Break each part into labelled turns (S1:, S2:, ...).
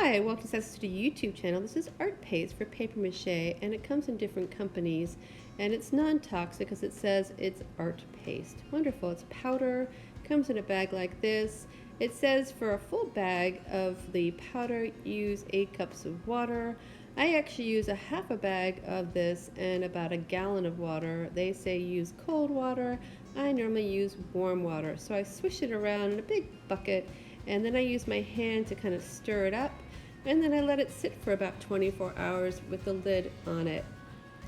S1: Hi, welcome to the YouTube channel. This is art paste for paper mache, and it comes in different companies, and it's non-toxic because it says it's art paste. Wonderful. It's powder, comes in a bag like this. It says for a full bag of the powder, use 8 cups of water. I actually use a half a bag of this and about a gallon of water. They say use cold water. I normally use warm water. So I swish it around in a big bucket, and then I use my hand to kind of stir it up, and then I let it sit for about 24 hours with the lid on it.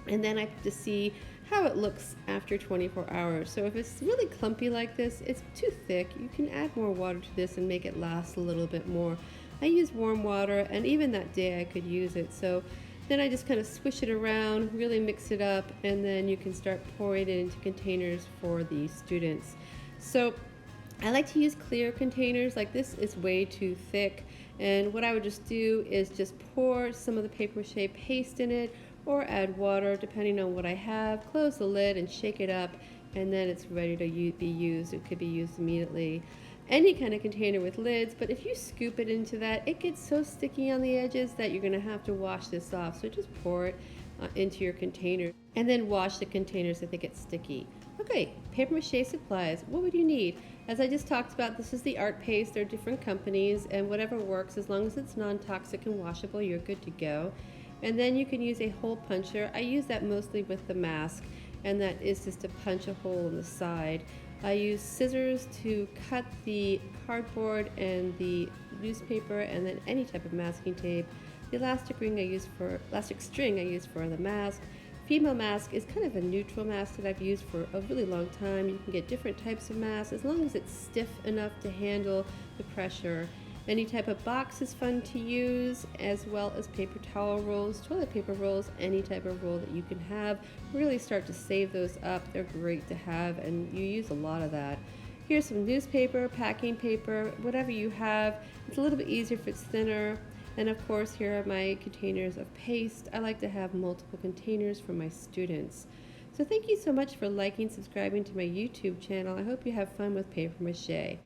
S1: And then I have to see how it looks after 24 hours. So if it's really clumpy like this, it's too thick, you can add more water to this and make it last a little bit more. I use warm water, and even that day I could use it. So then I just kind of swish it around, really mix it up, and then you can start pouring it into containers for the students. So I like to use clear containers. Like this is way too thick, and what I would just do is just pour some of the paper mache paste in it or add water depending on what I have, close the lid and shake it up, and then it's ready to be used. It could be used immediately. Any kind of container with lids, but if you scoop it into that, it gets so sticky on the edges that you're going to have to wash this off. So just pour it into your container and then wash the containers if they get sticky. Okay, paper mache supplies. What would you need? As I just talked about, this is the art paste. There are different companies, and whatever works, as long as it's non-toxic and washable, you're good to go. And then you can use a hole puncher. I use that mostly with the mask, and that is just to punch a hole in the side. I use scissors to cut the cardboard and the newspaper, and then any type of masking tape. The elastic string I use for the mask. Female mask is kind of a neutral mask that I've used for a really long time. You can get different types of masks as long as it's stiff enough to handle the pressure. Any type of box is fun to use, as well as paper towel rolls, toilet paper rolls, any type of roll that you can have. Really start to save those up. They're great to have, and you use a lot of that. Here's some newspaper, packing paper, whatever you have. It's a little bit easier if it's thinner. And of course, here are my containers of paste. I like to have multiple containers for my students. So thank you so much for liking, subscribing to my YouTube channel. I hope you have fun with paper mache.